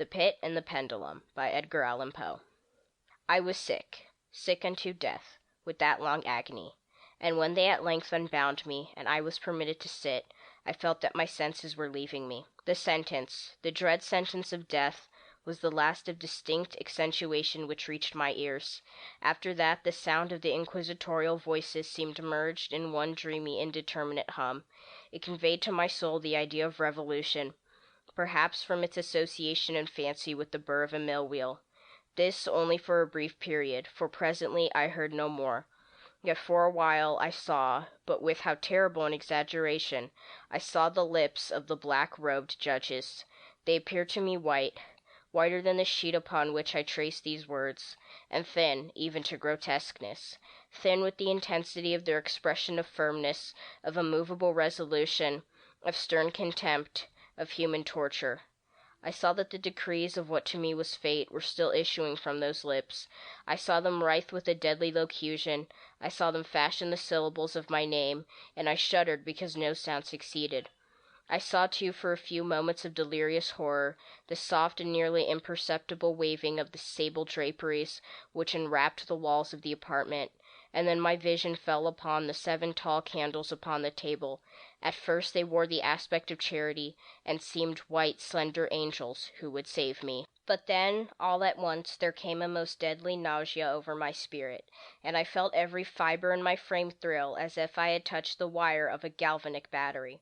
The Pit and the Pendulum by Edgar Allan Poe. I was sick, sick unto death, with that long agony, and when they at length unbound me, and I was permitted to sit, I felt that my senses were leaving me. The sentence, the dread sentence of death, was the last of distinct accentuation which reached my ears. After that, the sound of the inquisitorial voices seemed merged in one dreamy, indeterminate hum. It conveyed to my soul the idea of revolution, perhaps from its association in fancy with the burr of a mill wheel. This only for a brief period, for presently I heard no more. Yet for a while I saw, but with how terrible an exaggeration, I saw the lips of the black-robed judges. They appeared to me whiter than the sheet upon which I traced these words, and thin, even to grotesqueness, thin with the intensity of their expression of firmness, of immovable resolution, of stern contempt, of human torture. I saw that the decrees of what to me was fate were still issuing from those lips. I saw them writhe with a deadly locution. I saw them fashion the syllables of my name, and I shuddered because no sound succeeded. I saw, too, for a few moments of delirious horror, the soft and nearly imperceptible waving of the sable draperies which enwrapped the walls of the apartment, and then my vision fell upon the 7 tall candles upon the table. At first they wore the aspect of charity, and seemed white, slender angels who would save me. But then, all at once, there came a most deadly nausea over my spirit, and I felt every fibre in my frame thrill as if I had touched the wire of a galvanic battery,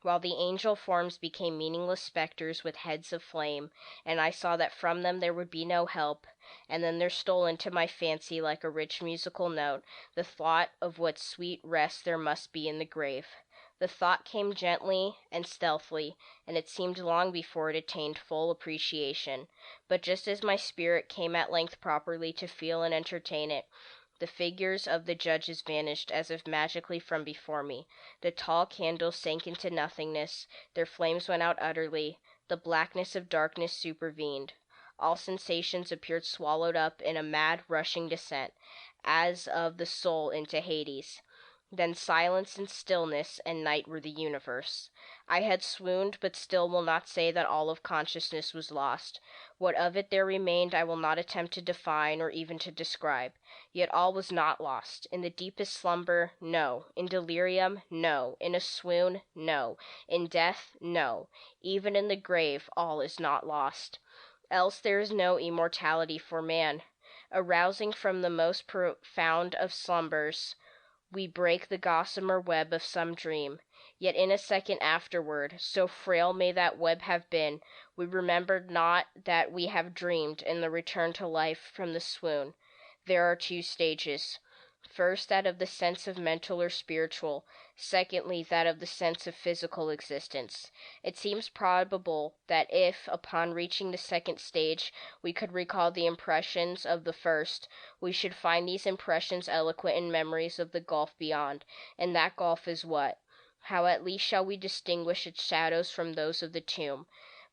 while the angel forms became meaningless spectres with heads of flame, and I saw that from them there would be no help. And then there stole into my fancy, like a rich musical note, the thought of what sweet rest there must be in the grave. The thought came gently and stealthily, and it seemed long before it attained full appreciation. But just as my spirit came at length properly to feel and entertain it, the figures of the judges vanished as if magically from before me. The tall candles sank into nothingness, their flames went out utterly, the blackness of darkness supervened. All sensations appeared swallowed up in a mad rushing descent, as of the soul into Hades. Then silence and stillness and night were the universe. I had swooned, but still will not say that all of consciousness was lost. What of it there remained I will not attempt to define or even to describe. Yet all was not lost. In the deepest slumber, no. In delirium, no. In a swoon, no. In death, no. Even in the grave, all is not lost. Else there is no immortality for man. Arousing from the most profound of slumbers, we break the gossamer web of some dream. Yet in a second afterward, so frail may that web have been, we remembered not that we have dreamed in the return to life from the swoon. There are 2 stages. First, that of the sense of mental or spiritual. Secondly, that of the sense of physical existence. It seems probable that if, upon reaching the second stage, we could recall the impressions of the first, we should find these impressions eloquent in memories of the gulf beyond. And that gulf is what? How at least shall we distinguish its shadows from those of the tomb?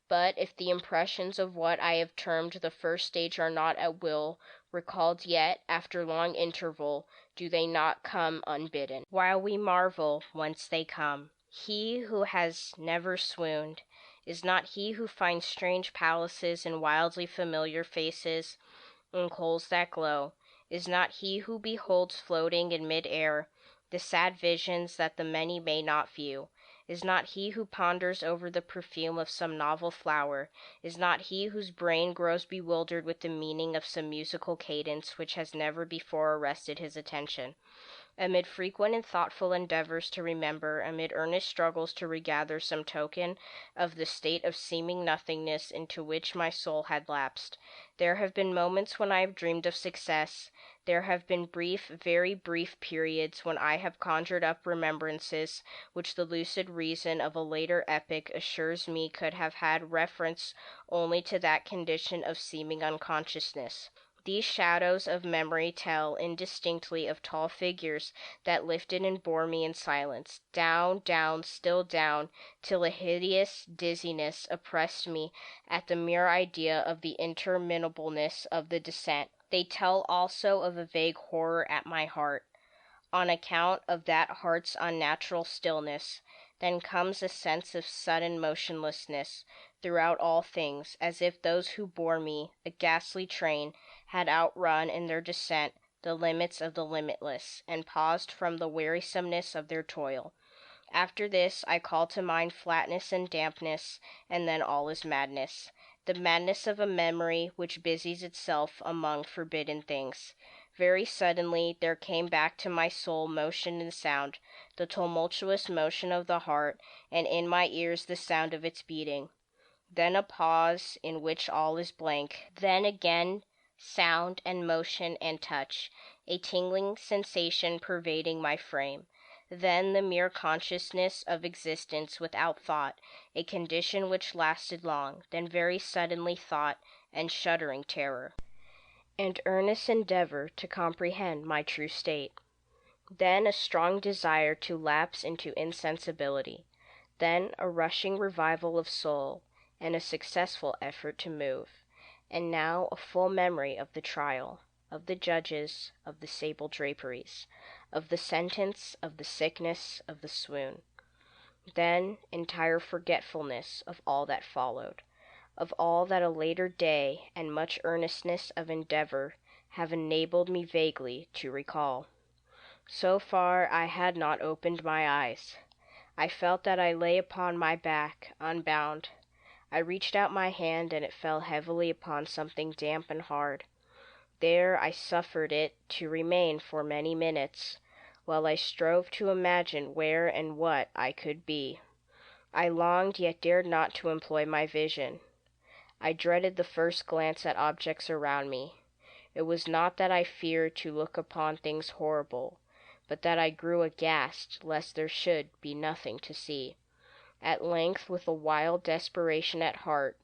But if the impressions of what I have termed the first stage are not at will recalled yet, after long interval, do they not come unbidden, while we marvel whence they come? He who has never swooned, is not he who finds strange palaces and wildly familiar faces in coals that glow, is not he who beholds floating in mid-air the sad visions that the many may not view, is not he who ponders over the perfume of some novel flower, is not he whose brain grows bewildered with the meaning of some musical cadence which has never before arrested his attention. Amid frequent and thoughtful endeavors to remember, amid earnest struggles to regather some token of the state of seeming nothingness into which my soul had lapsed, there have been moments when I have dreamed of success. There have been brief, very brief periods when I have conjured up remembrances which the lucid reason of a later epoch assures me could have had reference only to that condition of seeming unconsciousness. These shadows of memory tell indistinctly of tall figures that lifted and bore me in silence, down, down, still down, till a hideous dizziness oppressed me at the mere idea of the interminableness of the descent. They tell also of a vague horror at my heart, on account of that heart's unnatural stillness. Then comes a sense of sudden motionlessness throughout all things, as if those who bore me, a ghastly train, had outrun in their descent the limits of the limitless, and paused from the wearisomeness of their toil. After this I call to mind flatness and dampness, and then all is madness. The madness of a memory which busies itself among forbidden things. Very suddenly there came back to my soul motion and sound, the tumultuous motion of the heart, and in my ears the sound of its beating. Then a pause in which all is blank. Then again sound and motion and touch, a tingling sensation pervading my frame. Then the mere consciousness of existence without thought, a condition which lasted long, then very suddenly thought and shuddering terror, and earnest endeavor to comprehend my true state. Then a strong desire to lapse into insensibility. Then a rushing revival of soul, and a successful effort to move. And now a full memory of the trial, of the judges, of the sable draperies, of the sentence, of the sickness, of the swoon. Then entire forgetfulness of all that followed, of all that a later day and much earnestness of endeavor have enabled me vaguely to recall. So far I had not opened my eyes. I felt that I lay upon my back, unbound. I reached out my hand, and it fell heavily upon something damp and hard. There I suffered it to remain for many minutes, while I strove to imagine where and what I could be. I longed, yet dared not to employ my vision. I dreaded the first glance at objects around me. It was not that I feared to look upon things horrible, but that I grew aghast lest there should be nothing to see. At length, with a wild desperation at heart,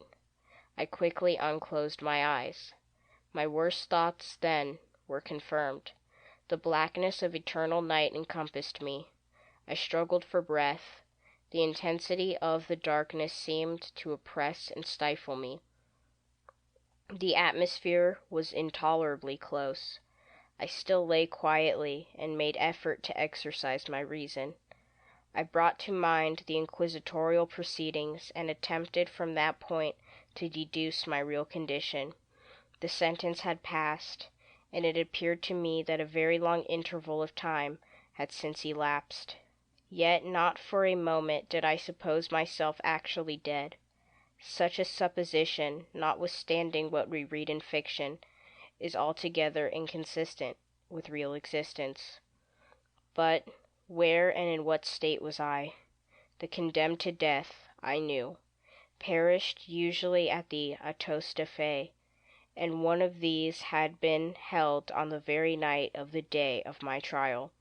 I quickly unclosed my eyes. My worst thoughts, then, were confirmed. The blackness of eternal night encompassed me. I struggled for breath. The intensity of the darkness seemed to oppress and stifle me. The atmosphere was intolerably close. I still lay quietly, and made effort to exercise my reason. I brought to mind the inquisitorial proceedings, and attempted from that point to deduce my real condition. The sentence had passed, and it appeared to me that a very long interval of time had since elapsed. Yet not for a moment did I suppose myself actually dead. Such a supposition, notwithstanding what we read in fiction, is altogether inconsistent with real existence. But where and in what state was I? The condemned to death, I knew, perished usually at the autos da fe, and one of these had been held on the very night of the day of my trial.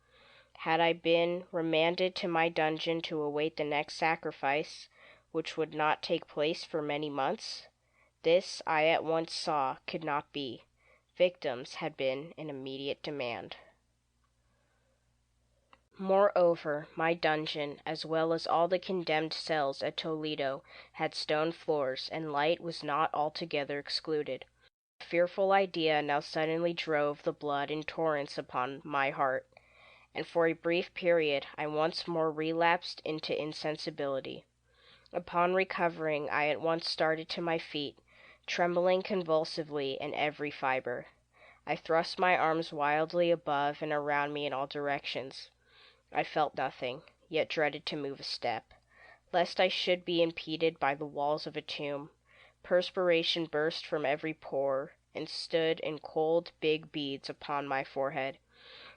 Had I been remanded to my dungeon to await the next sacrifice, which would not take place for many months? This, I at once saw, could not be. Victims had been in immediate demand. Moreover, my dungeon, as well as all the condemned cells at Toledo, had stone floors, and light was not altogether excluded. A fearful idea now suddenly drove the blood in torrents upon my heart, and for a brief period I once more relapsed into insensibility. Upon recovering, I at once started to my feet, trembling convulsively in every fibre. I thrust my arms wildly above and around me in all directions. I felt nothing, yet dreaded to move a step, lest I should be impeded by the walls of a tomb. Perspiration burst from every pore, and stood in cold big beads upon my forehead.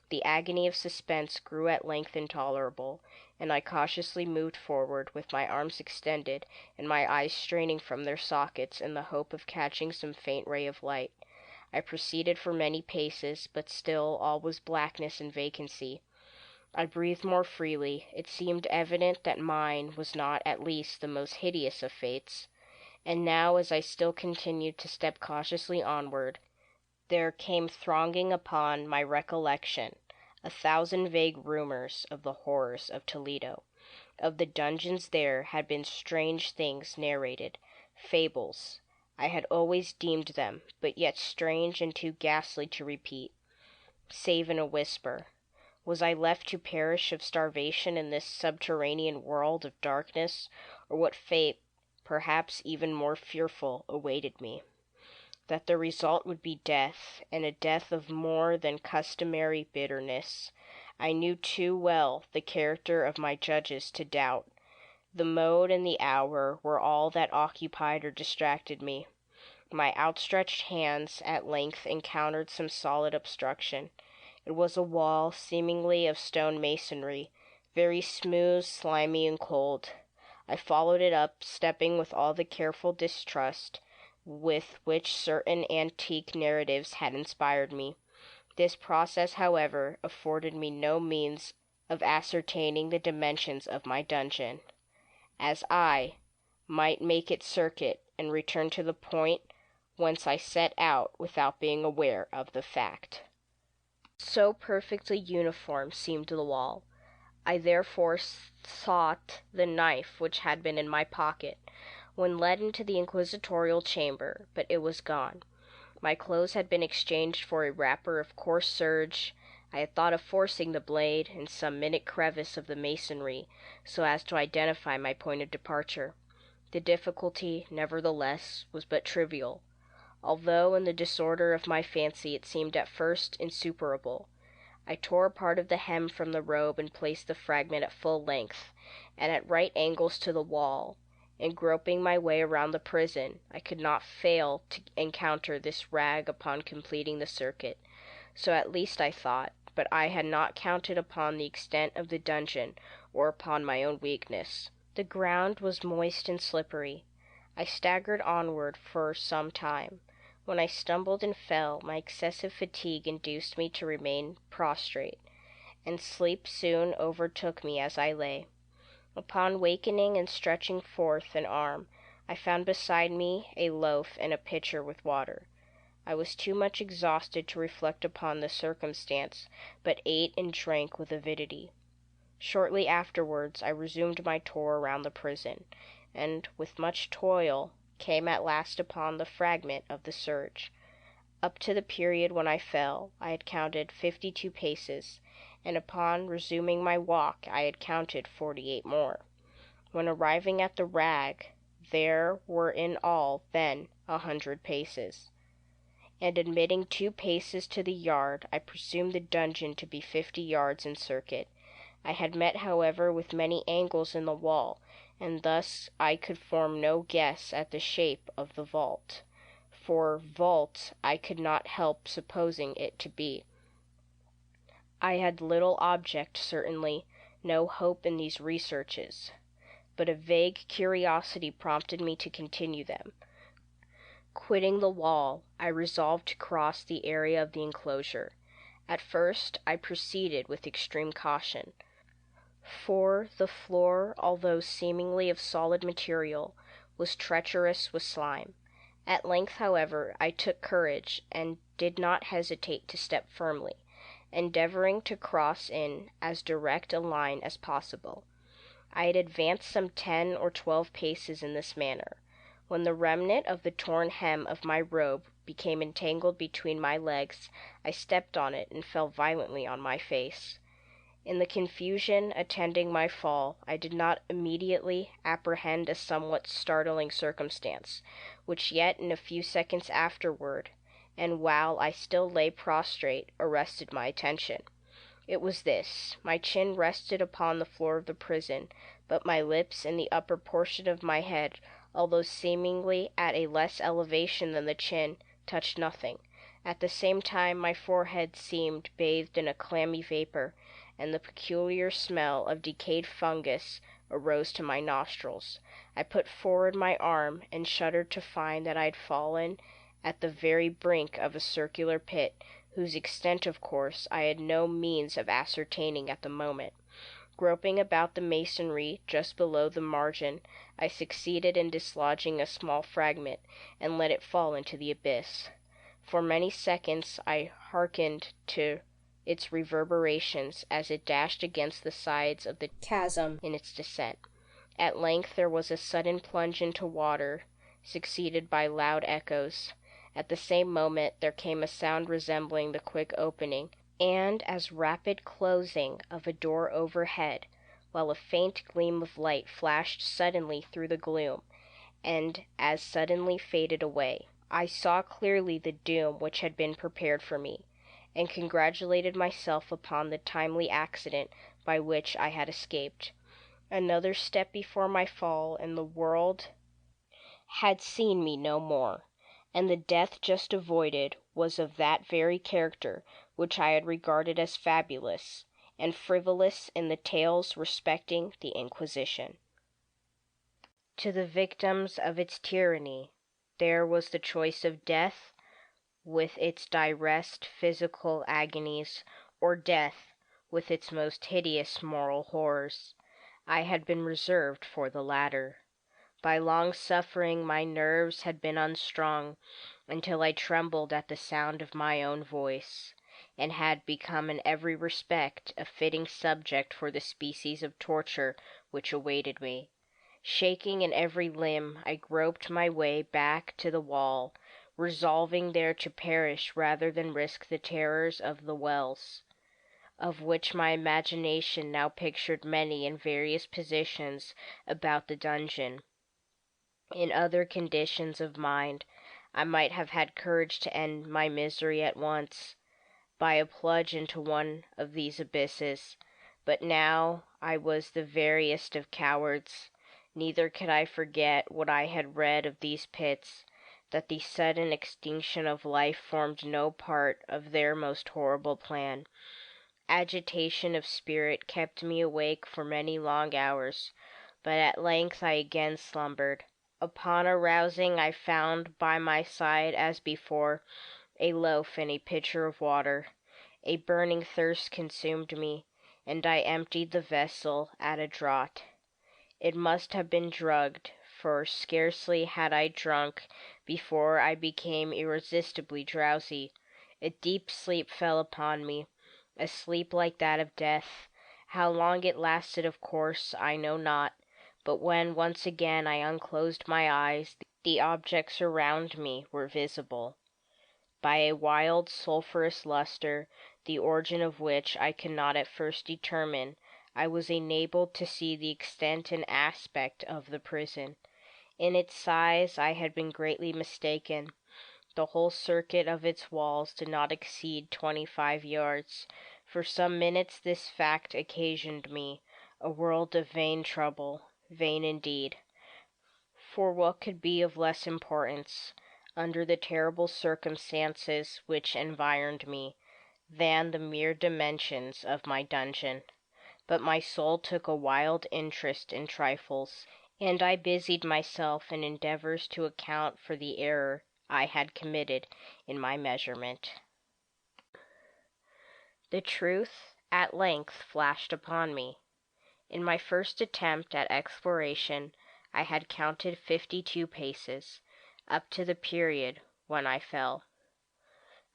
The agony of suspense grew at length intolerable, and I cautiously moved forward with my arms extended and my eyes straining from their sockets in the hope of catching some faint ray of light. I proceeded for many paces, but still all was blackness and vacancy. I breathed more freely. It seemed evident that mine was not at least the most hideous of fates. And now, as I still continued to step cautiously onward, there came thronging upon my recollection 1,000 vague rumors of the horrors of Toledo. Of the dungeons there had been strange things narrated, fables. I had always deemed them, but yet strange and too ghastly to repeat, save in a whisper. Was I left to perish of starvation in this subterranean world of darkness, or what fate, perhaps even more fearful, awaited me? That the result would be death, and a death of more than customary bitterness, I knew too well the character of my judges to doubt. The mode and the hour were all that occupied or distracted me. My outstretched hands at length encountered some solid obstruction. It was a wall, seemingly of stone masonry, very smooth, slimy, and cold. I followed it up, stepping with all the careful distrust with which certain antique narratives had inspired me. This process, however, afforded me no means of ascertaining the dimensions of my dungeon, as I might make its circuit and return to the point whence I set out without being aware of the fact. So perfectly uniform seemed the wall. I therefore sought the knife which had been in my pocket when led into the inquisitorial chamber, but it was gone. My clothes had been exchanged for a wrapper of coarse serge. I had thought of forcing the blade in some minute crevice of the masonry, so as to identify my point of departure. The difficulty, nevertheless, was but trivial, although in the disorder of my fancy it seemed at first insuperable. I tore part of the hem from the robe and placed the fragment at full length, and at right angles to the wall. In groping my way around the prison, I could not fail to encounter this rag upon completing the circuit. So at least I thought, but I had not counted upon the extent of the dungeon or upon my own weakness. The ground was moist and slippery. I staggered onward for some time. When I stumbled and fell, my excessive fatigue induced me to remain prostrate, and sleep soon overtook me as I lay. Upon wakening and stretching forth an arm, I found beside me a loaf and a pitcher with water. I was too much exhausted to reflect upon the circumstance, but ate and drank with avidity. Shortly afterwards I resumed my tour around the prison, and, with much toil, came at last upon the fragment of the serge. Up to the period when I fell, I had counted 52 paces, and upon resuming my walk I had counted 48 more. When arriving at the rag, there were in all, then, 100 paces, and admitting 2 paces to the yard, I presumed the dungeon to be 50 yards in circuit. I had met, however, with many angles in the wall, and thus I could form no guess at the shape of the vault. For vault I could not help supposing it to be. I had little object, certainly, no hope in these researches, but a vague curiosity prompted me to continue them. Quitting the wall, I resolved to cross the area of the enclosure. At first I proceeded with extreme caution, for the floor, although seemingly of solid material, was treacherous with slime. At length, however, I took courage, and did not hesitate to step firmly, endeavoring to cross in as direct a line as possible. I had advanced some 10 or 12 paces in this manner, when the remnant of the torn hem of my robe became entangled between my legs. I stepped on it and fell violently on my face. In the confusion attending my fall, I did not immediately apprehend a somewhat startling circumstance, which yet in a few seconds afterward, and while I still lay prostrate, arrested my attention. It was this: my chin rested upon the floor of the prison, but my lips and the upper portion of my head, although seemingly at a less elevation than the chin, touched nothing. At the same time my forehead seemed bathed in a clammy vapor, and the peculiar smell of decayed fungus arose to my nostrils. I put forward my arm, and shuddered to find that I had fallen at the very brink of a circular pit, whose extent, of course, I had no means of ascertaining at the moment. Groping about the masonry just below the margin, I succeeded in dislodging a small fragment, and let it fall into the abyss. For many seconds I hearkened to its reverberations as it dashed against the sides of the chasm in its descent. At length there was a sudden plunge into water, succeeded by loud echoes. At the same moment there came a sound resembling the quick opening and as rapid closing of a door overhead, while a faint gleam of light flashed suddenly through the gloom, and as suddenly faded away. I saw clearly the doom which had been prepared for me, and congratulated myself upon the timely accident by which I had escaped. Another step before my fall, and the world had seen me no more, and the death just avoided was of that very character which I had regarded as fabulous and frivolous in the tales respecting the Inquisition. To the victims of its tyranny, there was the choice of death, with its direst physical agonies, or death, with its most hideous moral horrors. I had been reserved for the latter. By long suffering my nerves had been unstrung, until I trembled at the sound of my own voice, and had become in every respect a fitting subject for the species of torture which awaited me. Shaking in every limb, I groped my way back to the wall, resolving there to perish rather than risk the terrors of the wells, of which my imagination now pictured many in various positions about the dungeon. In other conditions of mind, I might have had courage to end my misery at once, by a plunge into one of these abysses, but now I was the veriest of cowards. Neither could I forget what I had read of these pits, that the sudden extinction of life formed no part of their most horrible plan. Agitation of spirit kept me awake for many long hours, but at length I again slumbered. Upon arousing, I found by my side, as before, a loaf and a pitcher of water. A burning thirst consumed me, and I emptied the vessel at a draught. It must have been drugged, for scarcely had I drunk before I became irresistibly drowsy. A deep sleep fell upon me, a sleep like that of death. How long it lasted, of course, I know not, but when once again I unclosed my eyes, the objects around me were visible. By a wild sulphurous lustre, the origin of which I could not at first determine, I was enabled to see the extent and aspect of the prison. In its size I had been greatly mistaken. The whole circuit of its walls did not exceed 25 yards. For some minutes this fact occasioned me a world of vain trouble, vain indeed. For what could be of less importance, under the terrible circumstances which environed me, than the mere dimensions of my dungeon? But my soul took a wild interest in trifles, and I busied myself in endeavors to account for the error I had committed in my measurement. The truth at length flashed upon me. In my first attempt at exploration, I had counted 52 paces, up to the period when I fell.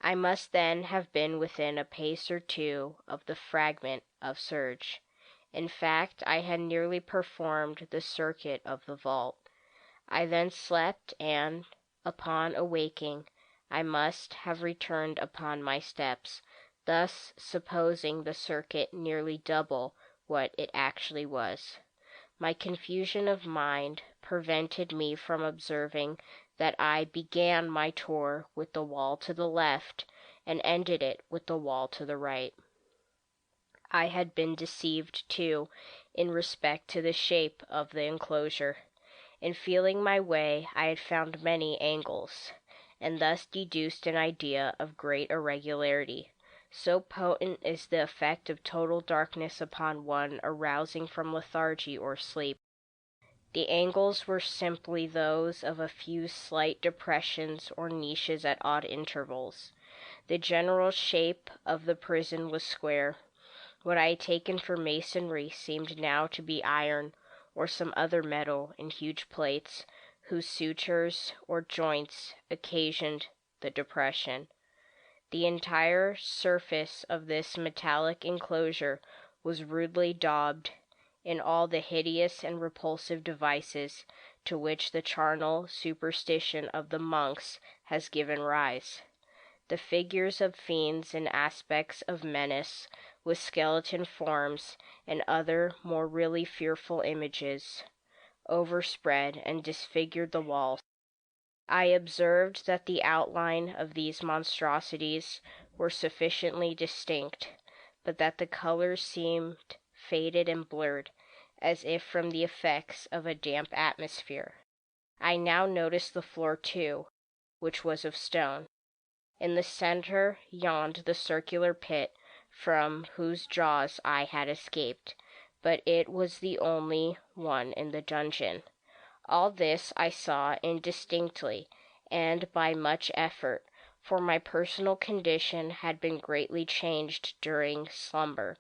I must then have been within a pace or two of the fragment of serge. In fact, I had nearly performed the circuit of the vault. I then slept, and, upon awaking, I must have returned upon my steps, thus supposing the circuit nearly double what it actually was. My confusion of mind prevented me from observing that I began my tour with the wall to the left, and ended it with the wall to the right. I had been deceived, too, in respect to the shape of the enclosure. In feeling my way I had found many angles, and thus deduced an idea of great irregularity. So potent is the effect of total darkness upon one arousing from lethargy or sleep. The angles were simply those of a few slight depressions or niches at odd intervals. The general shape of the prison was square. What I had taken for masonry seemed now to be iron, or some other metal in huge plates, whose sutures or joints occasioned the depression. The entire surface of this metallic enclosure was rudely daubed in all the hideous and repulsive devices to which the charnel superstition of the monks has given rise. the figures of fiends and aspects of menace, with skeleton forms and other more really fearful images, overspread and disfigured the walls. I observed that the outline of these monstrosities were sufficiently distinct, but that the colors seemed faded and blurred, as if from the effects of a damp atmosphere. I now noticed the floor too, which was of stone. In the center yawned the circular pit from whose jaws I had escaped, but it was the only one in the dungeon. All this I saw indistinctly and by much effort, for my personal condition had been greatly changed during slumber.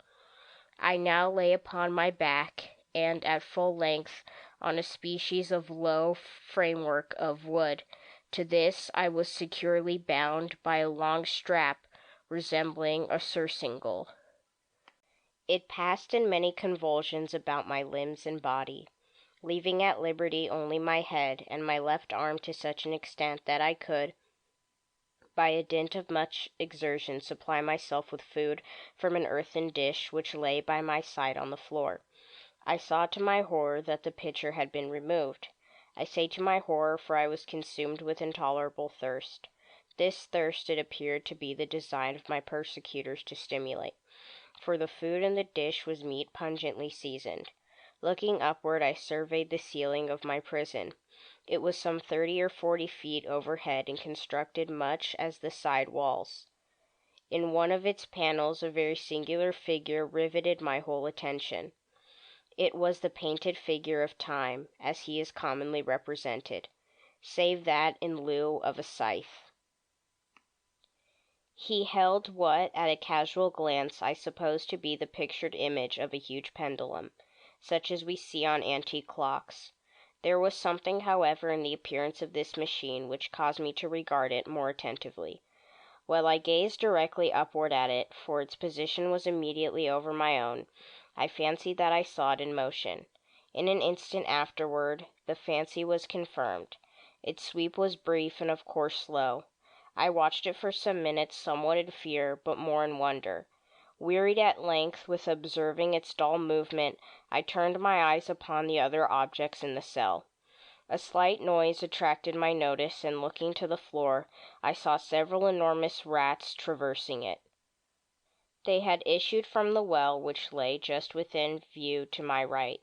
I now lay upon my back and at full length on a species of low framework of wood. To this I was securely bound by a long strap resembling a surcingle. It passed in many convulsions about my limbs and body, leaving at liberty only my head and my left arm to such an extent that I could, by a dint of much exertion, supply myself with food from an earthen dish which lay by my side on the floor. I saw to my horror that the pitcher had been removed. I say to my horror, for I was consumed with intolerable thirst. This thirst it appeared to be the design of my persecutors to stimulate, for the food in the dish was meat pungently seasoned. Looking upward, I surveyed the ceiling of my prison. It was some 30 or 40 feet overhead and constructed much as the side walls. In one of its panels a very singular figure riveted my whole attention. It was the painted figure of Time, as he is commonly represented, save that in lieu of a scythe. He held what, at a casual glance, I supposed to be the pictured image of a huge pendulum, such as we see on antique clocks. There was something, however, in the appearance of this machine which caused me to regard it more attentively. While I gazed directly upward at it, for its position was immediately over my own, I fancied that I saw it in motion. In an instant afterward, the fancy was confirmed. Its sweep was brief and of course slow. I watched it for some minutes, somewhat in fear, but more in wonder. Wearied at length with observing its dull movement, I turned my eyes upon the other objects in the cell. A slight noise attracted my notice, and looking to the floor, I saw several enormous rats traversing it. They had issued from the well which lay just within view to my right.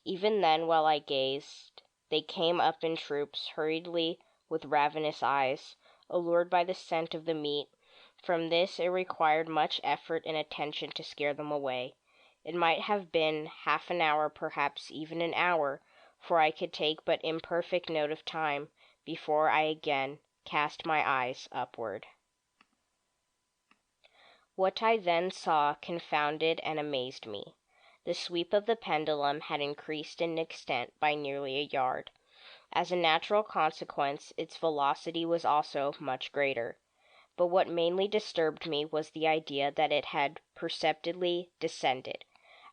Even then, while I gazed, they came up in troops, hurriedly, with ravenous eyes, allured by the scent of the meat. From this it required much effort and attention to scare them away. It might have been half an hour, perhaps even an hour, for I could take but imperfect note of time, before I again cast my eyes upward. What I then saw confounded and amazed me. The sweep of the pendulum had increased in extent by nearly a yard. As a natural consequence, its velocity was also much greater. But what mainly disturbed me was the idea that it had perceptibly descended.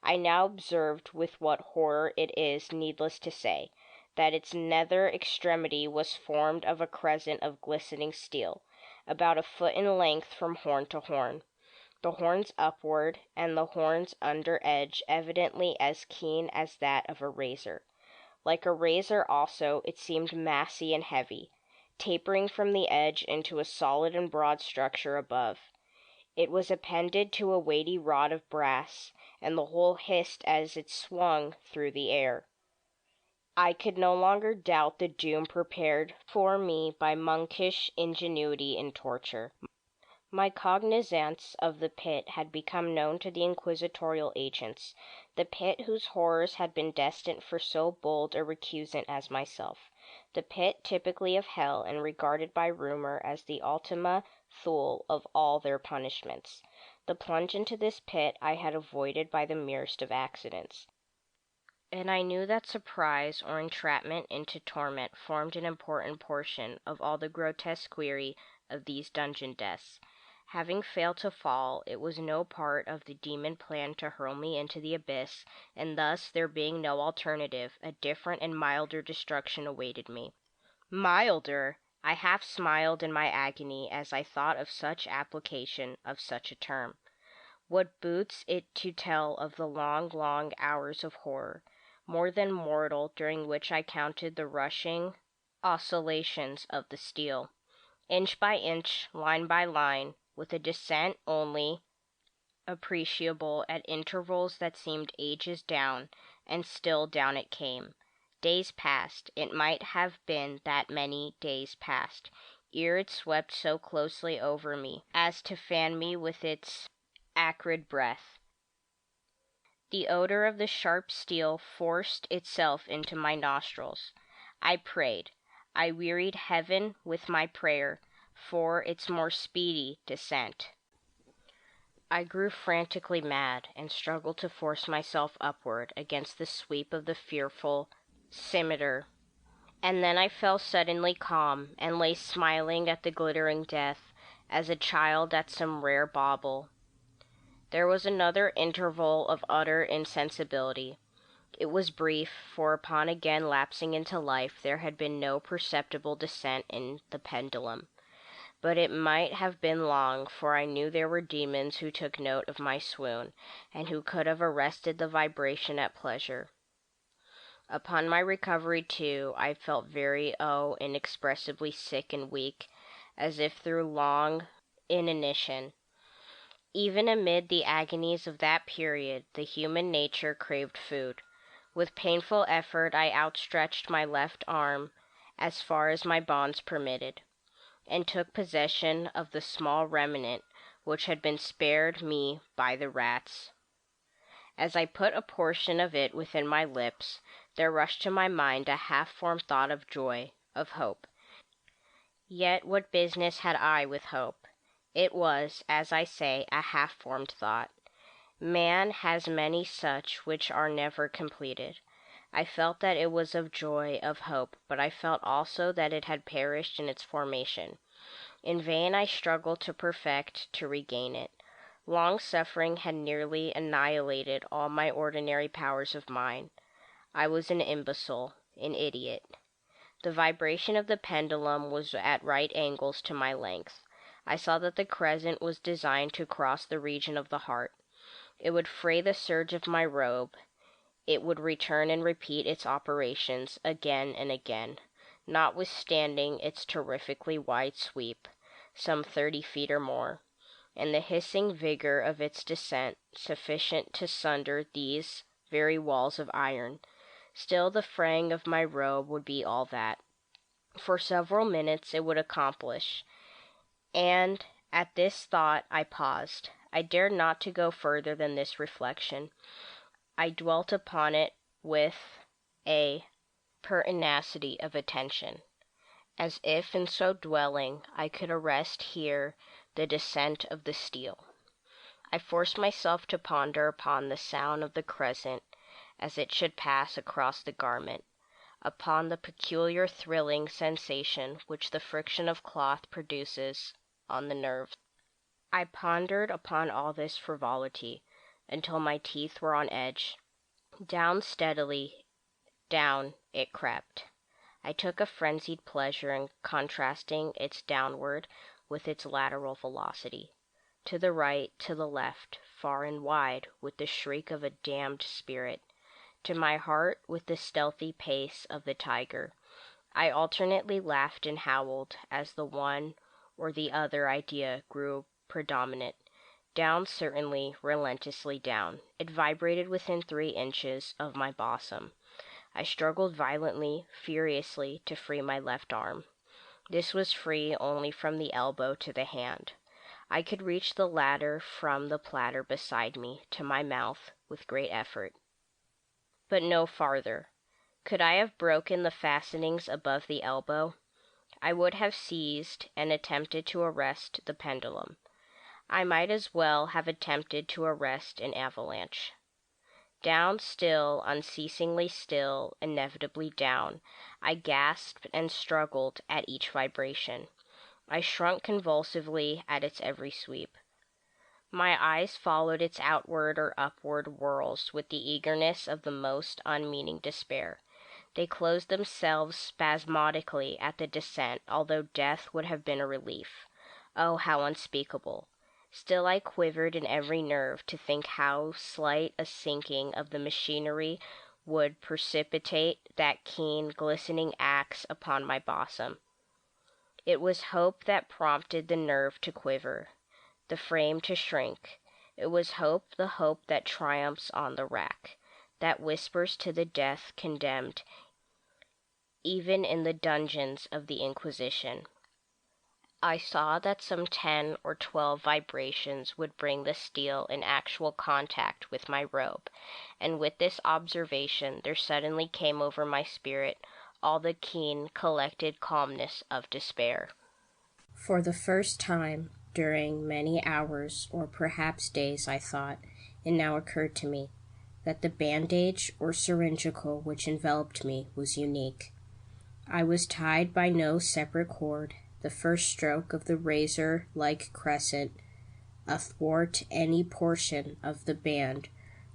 I now observed with what horror it is needless to say, that its nether extremity was formed of a crescent of glistening steel, about a foot in length from horn to horn, the horns upward, and the horn's under edge evidently as keen as that of a razor. Like a razor also, it seemed massy and heavy, tapering from the edge into a solid and broad structure above. It was appended to a weighty rod of brass, and the whole hissed as it swung through the air. I could no longer doubt the doom prepared for me by monkish ingenuity in torture. My cognizance of the pit had become known to the inquisitorial agents, the pit whose horrors had been destined for so bold a recusant as myself, the pit typically of hell and regarded by rumor as the ultima thule of all their punishments. The plunge into this pit I had avoided by the merest of accidents, and I knew that surprise or entrapment into torment formed an important portion of all the grotesquerie of these dungeon deaths. Having failed to fall, it was no part of the demon plan to hurl me into the abyss, and thus, there being no alternative, a different and milder destruction awaited me. Milder! I half smiled in my agony as I thought of such application of such a term. What boots it to tell of the long, long hours of horror, more than mortal, during which I counted the rushing oscillations of the steel, inch by inch, line by line, with a descent only appreciable at intervals that seemed ages down, and still down it came. Days passed, it might have been that many days passed, ere it swept so closely over me as to fan me with its acrid breath. The odor of the sharp steel forced itself into my nostrils. I prayed. I wearied heaven with my prayer for its more speedy descent. I grew frantically mad, and struggled to force myself upward against the sweep of the fearful scimitar. And then I fell suddenly calm, and lay smiling at the glittering death, as a child at some rare bauble. There was another interval of utter insensibility. It was brief, for upon again lapsing into life there had been no perceptible descent in the pendulum. But it might have been long, for I knew there were demons who took note of my swoon, and who could have arrested the vibration at pleasure. Upon my recovery, too, I felt very inexpressibly sick and weak, as if through long inanition. Even amid the agonies of that period, the human nature craved food. With painful effort I outstretched my left arm as far as my bonds permitted, and took possession of the small remnant which had been spared me by the rats. As I put a portion of it within my lips, there rushed to my mind a half-formed thought of joy, of hope. Yet what business had I with hope? It was, as I say, a half-formed thought. Man has many such which are never completed. I felt that it was of joy, of hope, but I felt also that it had perished in its formation. In vain I struggled to perfect, to regain it. Long suffering had nearly annihilated all my ordinary powers of mind. I was an imbecile, an idiot. The vibration of the pendulum was at right angles to my length. I saw that the crescent was designed to cross the region of the heart. It would fray the serge of my robe. It would return and repeat its operations again and again, notwithstanding its terrifically wide sweep, some 30 feet or more, and the hissing vigor of its descent sufficient to sunder these very walls of iron. Still the fraying of my robe would be all that, for several minutes, it would accomplish, and at this thought I paused. I dared not to go further than this reflection. I dwelt upon it with a pertinacity of attention, as if in so dwelling I could arrest here the descent of the steel. I forced myself to ponder upon the sound of the crescent as it should pass across the garment, upon the peculiar thrilling sensation which the friction of cloth produces on the nerves. I pondered upon all this frivolity until my teeth were on edge. Down steadily, down it crept. I took a frenzied pleasure in contrasting its downward with its lateral velocity, to the right, to the left, far and wide, with the shriek of a damned spirit, to my heart with the stealthy pace of the tiger. I alternately laughed and howled as the one or the other idea grew predominant. Down, certainly, relentlessly down. It vibrated within 3 inches of my bosom. I struggled violently, furiously, to free my left arm. This was free only from the elbow to the hand. I could reach the latter from the platter beside me to my mouth with great effort, but no farther. Could I have broken the fastenings above the elbow, I would have seized and attempted to arrest the pendulum. I might as well have attempted to arrest an avalanche. Down still, unceasingly still, inevitably down, I gasped and struggled at each vibration. I shrunk convulsively at its every sweep. My eyes followed its outward or upward whirls with the eagerness of the most unmeaning despair. They closed themselves spasmodically at the descent, although death would have been a relief. Oh, how unspeakable! Still I quivered in every nerve to think how slight a sinking of the machinery would precipitate that keen, glistening axe upon my bosom. It was hope that prompted the nerve to quiver, the frame to shrink. It was hope, the hope that triumphs on the rack, that whispers to the death condemned, even in the dungeons of the Inquisition. I saw that some 10 or 12 vibrations would bring the steel in actual contact with my robe, and with this observation there suddenly came over my spirit all the keen, collected calmness of despair. For the first time during many hours, or perhaps days, I thought, it now occurred to me, that the bandage or syringical which enveloped me was unique. I was tied by no separate cord. The first stroke of the razor-like crescent athwart any portion of the band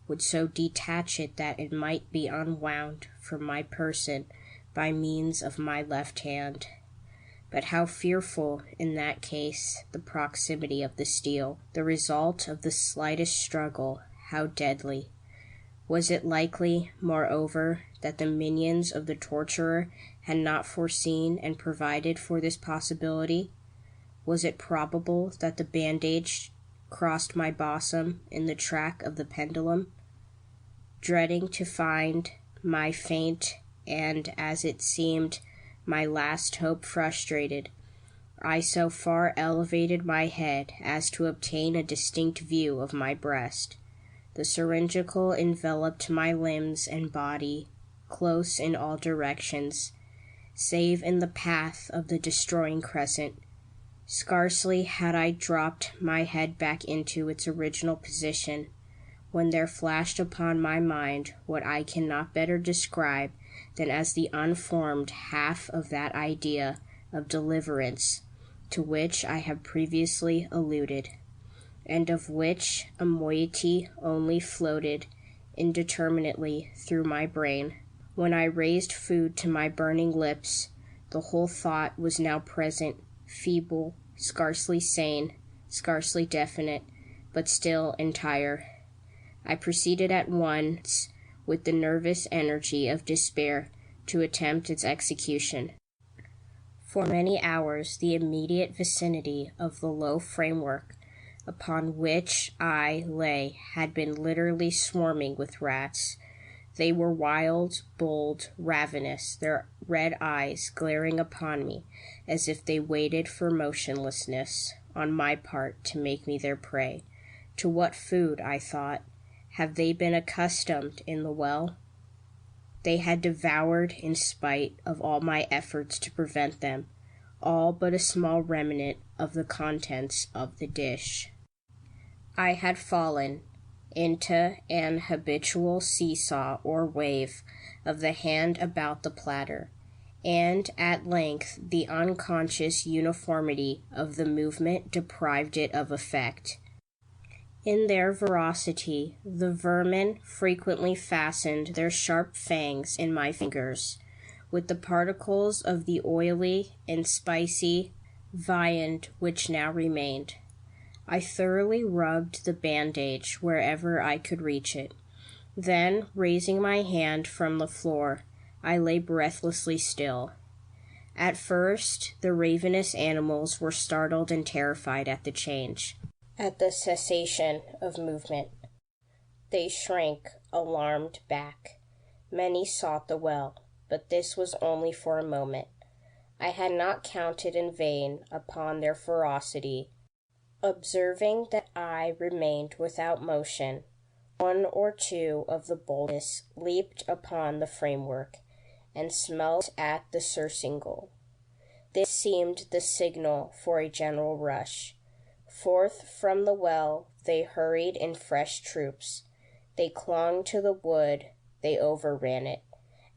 would so detach it that it might be unwound from my person by means of my left hand. But how fearful, in that case, the proximity of the steel, the result of the slightest struggle, how deadly. Was it likely, moreover, that the minions of the torturer had not foreseen and provided for this possibility? Was it probable that the bandage crossed my bosom in the track of the pendulum? Dreading to find my faint and, as it seemed, my last hope frustrated, I so far elevated my head as to obtain a distinct view of my breast. The syringical enveloped my limbs and body close in all directions, save in the path of the destroying crescent. Scarcely had I dropped my head back into its original position, when there flashed upon my mind what I cannot better describe than as the unformed half of that idea of deliverance to which I have previously alluded, and of which a moiety only floated indeterminately through my brain. When I raised food to my burning lips, the whole thought was now present, feeble, scarcely sane, scarcely definite, but still entire. I proceeded at once, with the nervous energy of despair, to attempt its execution. For many hours the immediate vicinity of the low framework upon which I lay had been literally swarming with rats. They were wild, bold, ravenous, their red eyes glaring upon me as if they waited for motionlessness on my part to make me their prey. To what food, I thought, have they been accustomed in the well? They had devoured in spite of all my efforts to prevent them, all but a small remnant of the contents of the dish. I had fallen into an habitual seesaw or wave of the hand about the platter, and at length the unconscious uniformity of the movement deprived it of effect. In their voracity, the vermin frequently fastened their sharp fangs in my fingers, with the particles of the oily and spicy viand which now remained. I thoroughly rubbed the bandage wherever I could reach it. Then, raising my hand from the floor, I lay breathlessly still. At first, the ravenous animals were startled and terrified at the change, at the cessation of movement. They shrank, alarmed, back. Many sought the well, but this was only for a moment. I had not counted in vain upon their ferocity. Observing that I remained without motion, one or two of the boldest leaped upon the framework and smelt at the surcingle. This seemed the signal for a general rush. Forth from the well they hurried in fresh troops. They clung to the wood, they overran it,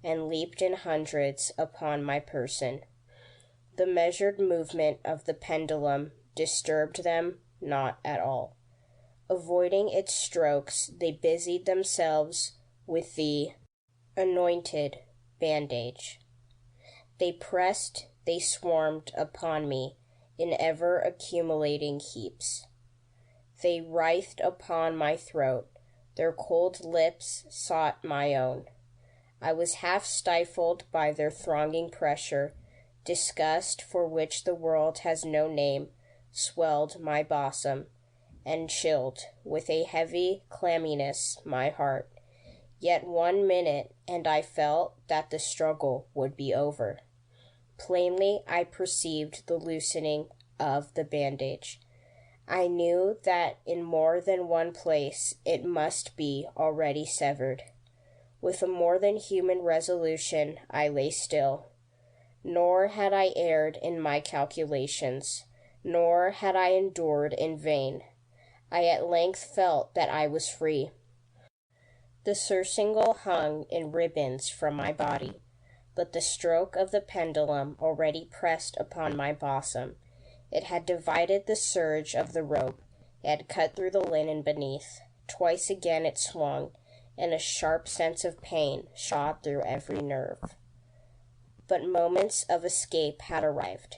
and leaped in hundreds upon my person. The measured movement of the pendulum disturbed them not at all. Avoiding its strokes, they busied themselves with the anointed bandage. They pressed, they swarmed upon me in ever-accumulating heaps. They writhed upon my throat, their cold lips sought my own. I was half stifled by their thronging pressure. Disgust, for which the world has no name, swelled my bosom, and chilled, with a heavy clamminess, my heart. Yet 1 minute, and I felt that the struggle would be over. Plainly I perceived the loosening of the bandage. I knew that in more than one place it must be already severed. With a more than human resolution I lay still. Nor had I erred in my calculations, nor had I endured in vain. I at length felt that I was free. The surcingle hung in ribbons from my body, but the stroke of the pendulum already pressed upon my bosom. It had divided the serge of the rope, it had cut through the linen beneath. Twice again it swung, and a sharp sense of pain shot through every nerve. But moments of escape had arrived.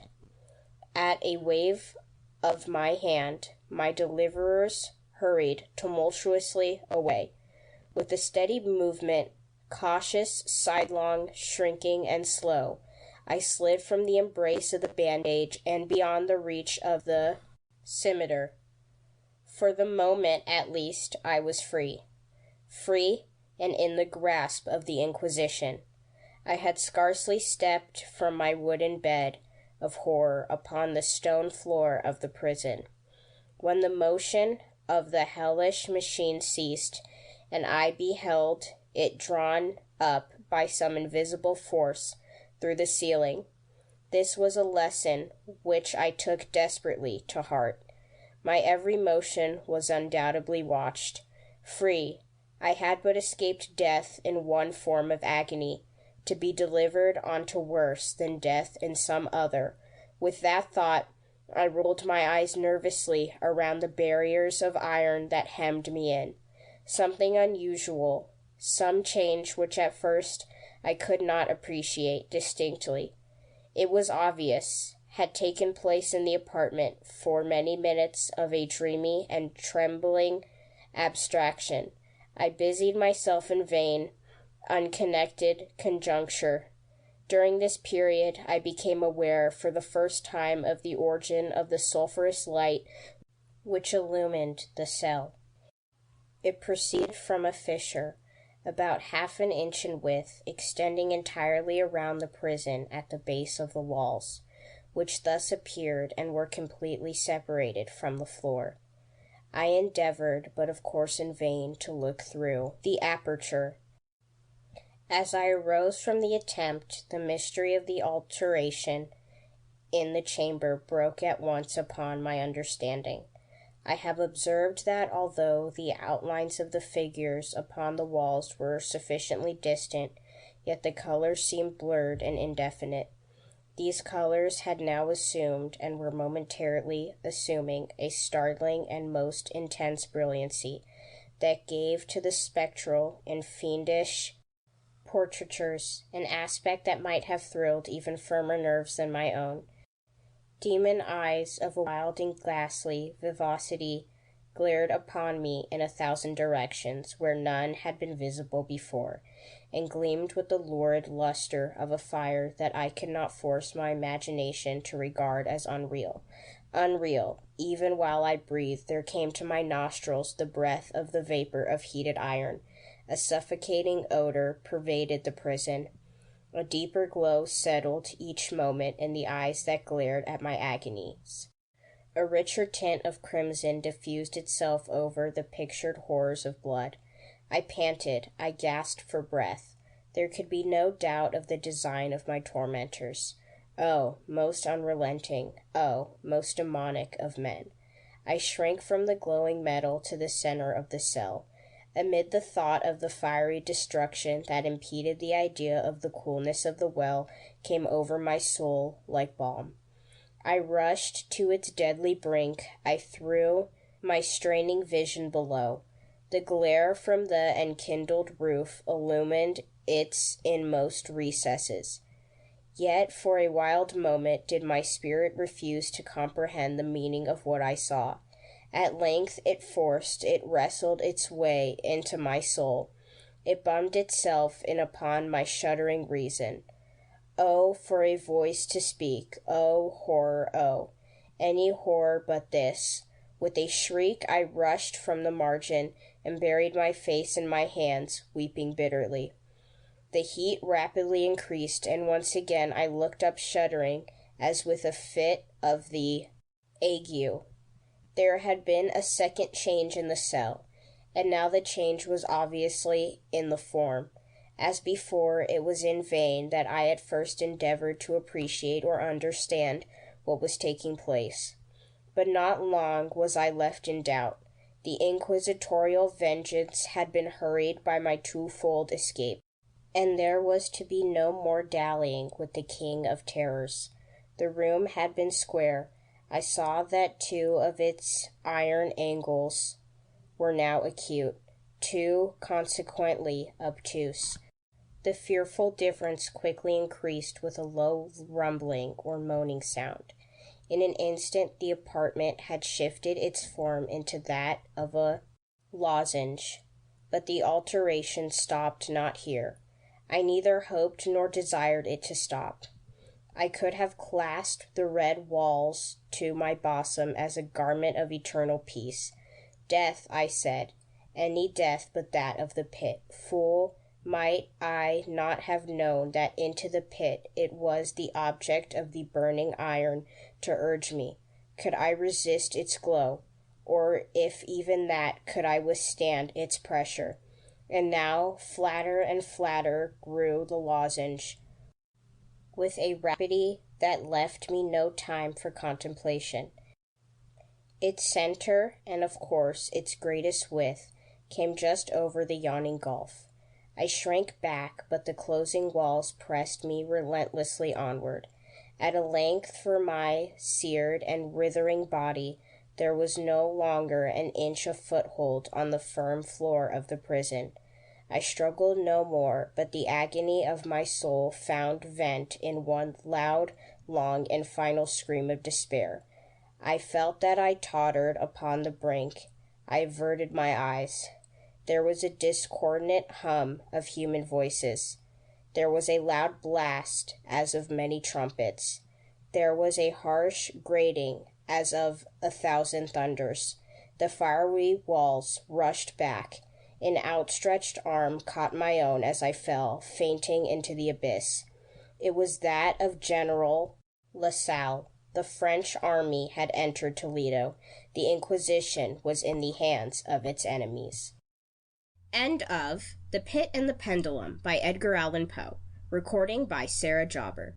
At a wave of my hand, my deliverers hurried tumultuously away. With a steady movement, cautious, sidelong, shrinking, and slow, I slid from the embrace of the bandage and beyond the reach of the scimitar. For the moment, at least, I was free. Free, and in the grasp of the Inquisition. I had scarcely stepped from my wooden bed of horror upon the stone floor of the prison, when the motion of the hellish machine ceased, and I beheld it drawn up by some invisible force through the ceiling. This was a lesson which I took desperately to heart. My every motion was undoubtedly watched. Free, I had but escaped death in one form of agony, to be delivered on to worse than death in some other. With that thought, I rolled my eyes nervously around the barriers of iron that hemmed me in. Something unusual, some change which at first I could not appreciate distinctly. It was obvious, had taken place in the apartment for many minutes of a dreamy and trembling abstraction. I busied myself in vain, unconnected conjuncture. During this period I became aware for the first time of the origin of the sulphurous light which illumined the cell. It proceeded from a fissure, about half an inch in width, extending entirely around the prison at the base of the walls, which thus appeared and were completely separated from the floor. I endeavored, but of course in vain, to look through the aperture. As I arose from the attempt, the mystery of the alteration in the chamber broke at once upon my understanding. I have observed that although the outlines of the figures upon the walls were sufficiently distant, yet the colors seemed blurred and indefinite. These colors had now assumed, and were momentarily assuming, a startling and most intense brilliancy, that gave to the spectral and fiendish portraitures an aspect that might have thrilled even firmer nerves than my own. Demon eyes of a wild and ghastly vivacity glared upon me in 1,000 directions, where none had been visible before, and gleamed with the lurid luster of a fire that I could not force my imagination to regard as unreal. Unreal, even while I breathed, there came to my nostrils the breath of the vapor of heated iron. A suffocating odor pervaded the prison. A deeper glow settled each moment in the eyes that glared at my agonies. A richer tint of crimson diffused itself over the pictured horrors of blood. I panted, I gasped for breath. There could be no doubt of the design of my tormentors. Oh, most unrelenting, oh, most demonic of men. I shrank from the glowing metal to the center of the cell. Amid the thought of the fiery destruction that impeded the idea of the coolness of the well came over my soul like balm. I rushed to its deadly brink. I threw my straining vision below. The glare from the enkindled roof illumined its inmost recesses. Yet for a wild moment did my spirit refuse to comprehend the meaning of what I saw. At length it wrestled its way into my soul. It bummed itself in upon my shuddering reason. Oh, for a voice to speak! Oh, horror, oh! Any horror but this! With a shriek I rushed from the margin and buried my face in my hands, weeping bitterly. The heat rapidly increased, and once again I looked up shuddering, as with a fit of the ague. There had been a second change in the cell, and now the change was obviously in the form. As before, it was in vain that I at first endeavored to appreciate or understand what was taking place. But not long was I left in doubt. The inquisitorial vengeance had been hurried by my twofold escape, and there was to be no more dallying with the king of terrors. The room had been square. I saw that 2 of its iron angles were now acute, 2 consequently obtuse. The fearful difference quickly increased with a low rumbling or moaning sound. In an instant the apartment had shifted its form into that of a lozenge, but the alteration stopped not here. I neither hoped nor desired it to stop. I could have clasped the red walls to my bosom as a garment of eternal peace. Death, I said, any death but that of the pit. Fool, might I not have known that into the pit it was the object of the burning iron to urge me? Could I resist its glow? Or if even that, could I withstand its pressure? And now flatter and flatter grew the lozenge, with a rapidity that left me no time for contemplation. Its center, and of course its greatest width, came just over the yawning gulf. I shrank back, but the closing walls pressed me relentlessly onward. At a length for my seared and withering body, there was no longer an inch of foothold on the firm floor of the prison. I struggled no more, but the agony of my soul found vent in one loud, long, and final scream of despair. I felt that I tottered upon the brink. I averted my eyes. There was a discordant hum of human voices. There was a loud blast as of many trumpets. There was a harsh grating as of 1,000 thunders. The fiery walls rushed back. An outstretched arm caught my own as I fell, fainting into the abyss. It was that of General Lasalle. The French army had entered Toledo. The Inquisition was in the hands of its enemies. End of The Pit and the Pendulum by Edgar Allan Poe. Recording by Sarah Jobber.